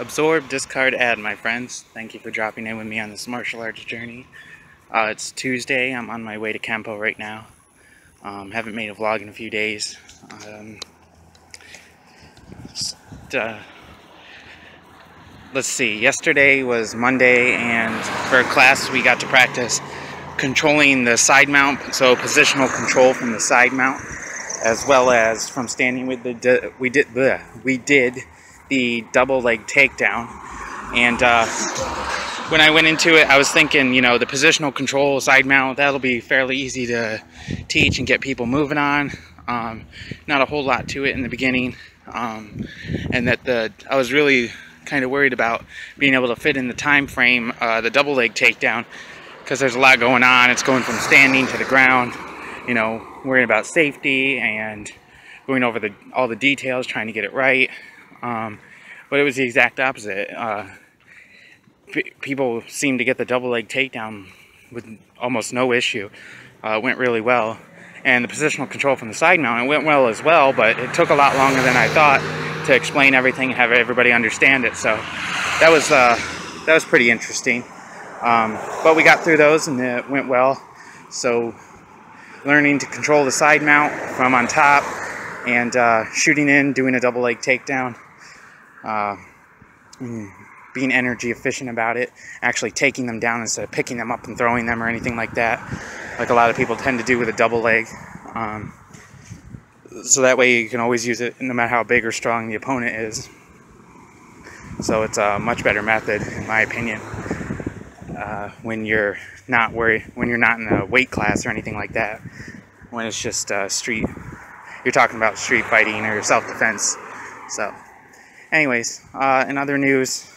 Absorb, discard, add, my friends. Thank you for dropping in with me on this martial arts journey. It's Tuesday. I'm on my way to Kenpo right now. Haven't made a vlog in a few days. Let's see. Yesterday was Monday, and for class we got to practice controlling the side mount, so positional control from the side mount, as well as from standing with the. We did the double leg takedown, and when I went into it, I was thinking, you know, the positional control side mount, that'll be fairly easy to teach and get people moving on. Not a whole lot to it in the beginning, and that I was really kind of worried about being able to fit in the time frame the double leg takedown, because there's a lot going on. It's going from standing to the ground, you know, worrying about safety and going over all the details, trying to get it right. But it was the exact opposite. People seemed to get the double leg takedown with almost no issue. It went really well. And the positional control from the side mount, it went well as well, but it took a lot longer than I thought to explain everything and have everybody understand it. So that was pretty interesting. But we got through those and it went well. So learning to control the side mount from on top and shooting in, doing a double leg takedown. Being energy efficient about it, actually taking them down instead of picking them up and throwing them or anything like that, like a lot of people tend to do with a double leg. So that way you can always use it no matter how big or strong the opponent is. So it's a much better method, in my opinion, when you're not in a weight class or anything like that. When it's just you're talking about street fighting or self-defense. So anyways, in other news,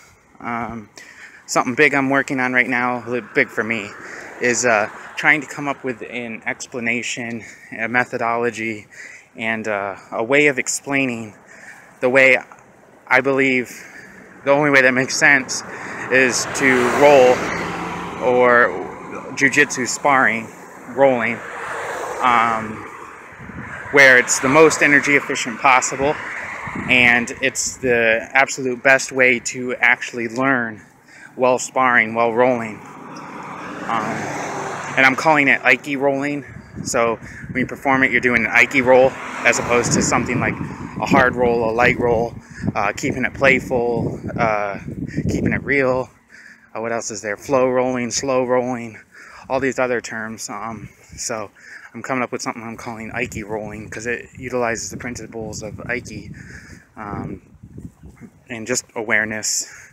something big I'm working on right now, big for me, is trying to come up with an explanation, a methodology, and a way of explaining the way I believe the only way that makes sense is to roll, or Jiu-Jitsu sparring, rolling, where it's the most energy efficient possible. And it's the absolute best way to actually learn while sparring, while rolling. And I'm calling it Aiki rolling. So when you perform it, you're doing an Aiki roll as opposed to something like a hard roll, a light roll, keeping it playful, keeping it real. What else is there? Flow rolling, slow rolling, all these other terms. So I'm coming up with something I'm calling Aiki rolling, because it utilizes the principles of Aiki and just awareness.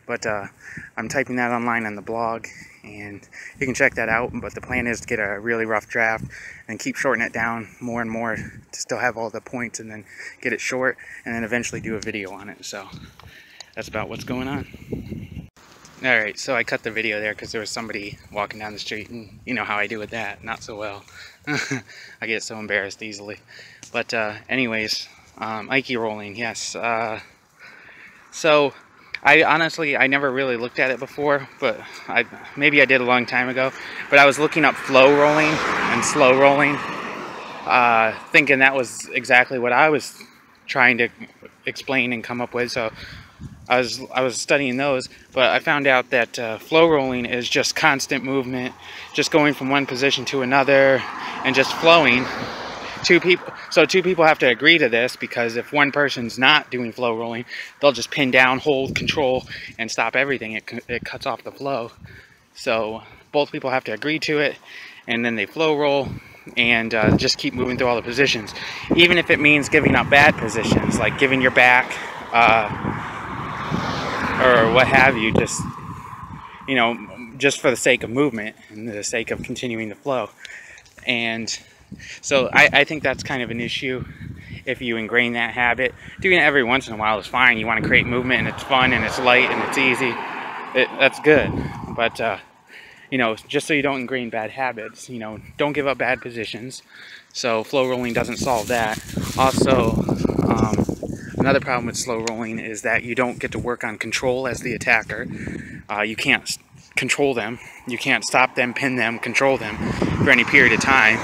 But I'm typing that online on the blog, and you can check that out. But the plan is to get a really rough draft and keep shortening it down more and more to still have all the points, and then get it short, and then eventually do a video on it. So that's about what's going on. Alright, so I cut the video there because there was somebody walking down the street, and you know how I do with that, not so well. I get so embarrassed easily. But anyways, Aiki rolling, yes. So I never really looked at it before, but maybe I did a long time ago. But I was looking up flow rolling and slow rolling, thinking that was exactly what I was trying to explain and come up with. So I was studying those, but I found out that flow rolling is just constant movement, just going from one position to another and just flowing. Two people have to agree to this, because if one person's not doing flow rolling, they'll just pin down, hold, control, and stop everything. It cuts off the flow. So both people have to agree to it, and then they flow roll and just keep moving through all the positions, even if it means giving up bad positions, like giving your back, or what have you, just, you know, just for the sake of movement and the sake of continuing the flow. And so I think that's kind of an issue if you ingrain that habit. Doing it every once in a while is fine. You want to create movement, and it's fun, and it's light, and it's easy. That's good. But you know, just so you don't ingrain bad habits, you know, don't give up bad positions. So flow rolling doesn't solve that. Also, another problem with slow rolling is that you don't get to work on control as the attacker. You can't control them. You can't stop them, pin them, control them for any period of time.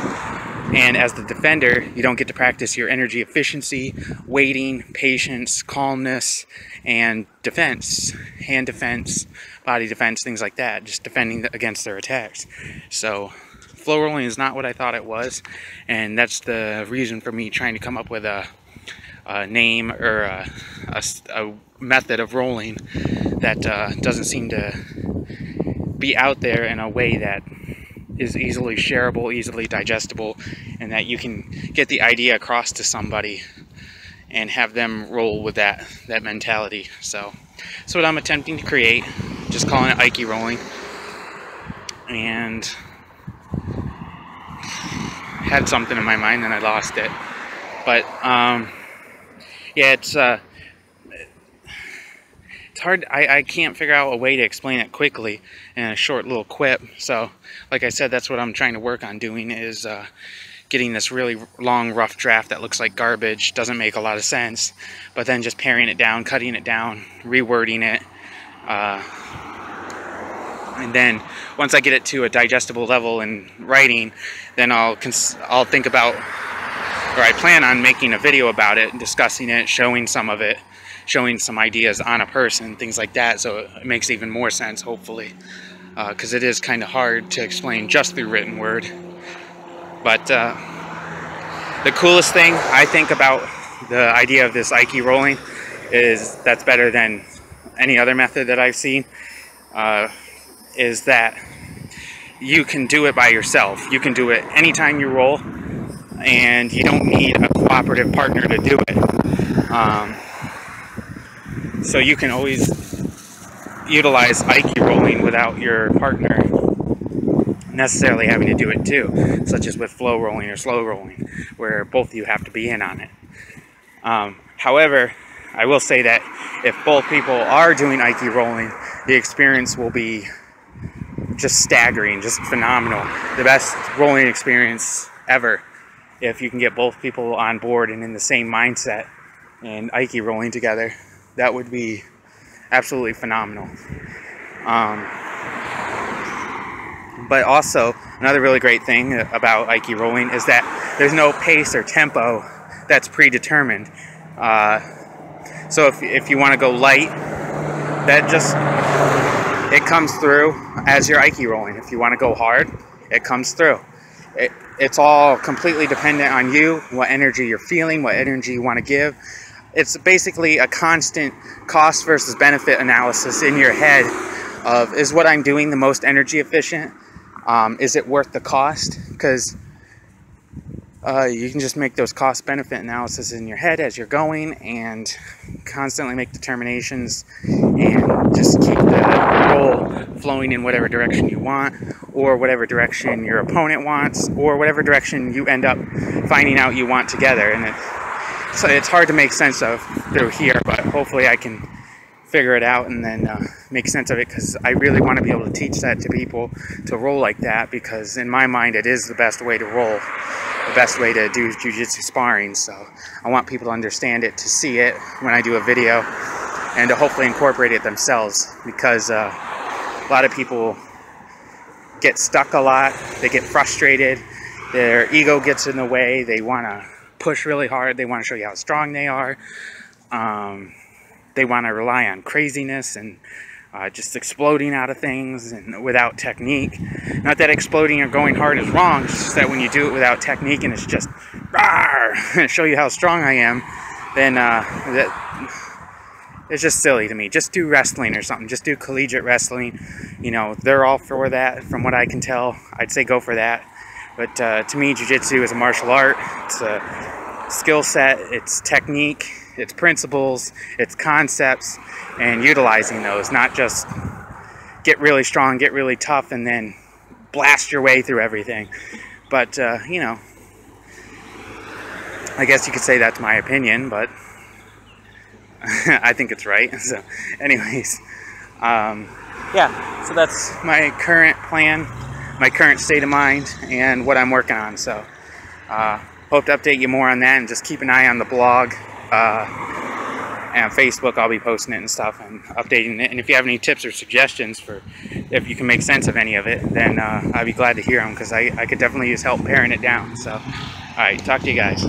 And as the defender, you don't get to practice your energy efficiency, waiting, patience, calmness, and defense, hand defense, body defense, things like that, just defending against their attacks. So flow rolling is not what I thought it was, and that's the reason for me trying to come up with a name or a method of rolling that doesn't seem to be out there in a way that is easily shareable, easily digestible, and that you can get the idea across to somebody and have them roll with that mentality. So that's what I'm attempting to create, just calling it Aiki rolling. And had something in my mind, then I lost it. But yeah, it's hard. I can't figure out a way to explain it quickly in a short little quip. So like I said, that's what I'm trying to work on doing, is getting this really long rough draft that looks like garbage, doesn't make a lot of sense, but then just paring it down, cutting it down, rewording it, and then once I get it to a digestible level in writing, then I'll think about, or I plan on making a video about it, discussing it, showing some of it, showing some ideas on a person, things like that, so it makes even more sense, hopefully, because it is kind of hard to explain just through written word. But the coolest thing I think about the idea of this Aiki rolling is, that's better than any other method that I've seen, is that you can do it by yourself. You can do it anytime you roll, and you don't need a cooperative partner to do it. So you can always utilize Aiki rolling without your partner necessarily having to do it too, such as with flow rolling or slow rolling, where both of you have to be in on it. However, I will say that if both people are doing Aiki rolling, the experience will be just staggering, just phenomenal. The best rolling experience ever, if you can get both people on board and in the same mindset and Aiki rolling together. That would be absolutely phenomenal. But also, another really great thing about Aiki rolling is that there's no pace or tempo that's predetermined. So if you want to go light, that just, it comes through as you're Aiki rolling. If you want to go hard, it comes through. It's all completely dependent on you, what energy you're feeling, what energy you want to give. It's basically a constant cost versus benefit analysis in your head of, is what I'm doing the most energy efficient? Is it worth the cost? Because you can just make those cost-benefit analysis in your head as you're going, and constantly make determinations, and just keep the roll flowing in whatever direction you want, or whatever direction your opponent wants, or whatever direction you end up finding out you want together. And so it's hard to make sense of through here, but hopefully I can figure it out and then make sense of it, because I really want to be able to teach that to people, to roll like that, because in my mind it is the best way to roll, the best way to do Jiu-Jitsu sparring. So I want people to understand it, to see it when I do a video, and to hopefully incorporate it themselves, because a lot of people get stuck a lot, they get frustrated, their ego gets in the way, they want to push really hard, they want to show you how strong they are, they want to rely on craziness and just exploding out of things and without technique. Not that exploding or going hard is wrong, it's just that when you do it without technique and it's just rawr, show you how strong I am, then it's just silly to me. Just do wrestling or something. Just do collegiate wrestling. You know, they're all for that, from what I can tell. I'd say go for that. But to me, Jiu-Jitsu is a martial art. It's a skill set. It's technique. It's principles. It's concepts. And utilizing those. Not just get really strong, get really tough, and then blast your way through everything. But, you know, I guess you could say that's my opinion, but I think it's right. So, anyways, yeah, so that's my current plan, my current state of mind, and what I'm working on. So, hope to update you more on that, and just keep an eye on the blog And on Facebook, I'll be posting it and stuff and updating it. And if you have any tips or suggestions for if you can make sense of any of it, then I'd be glad to hear them, because I could definitely use help paring it down. So, all right, talk to you guys.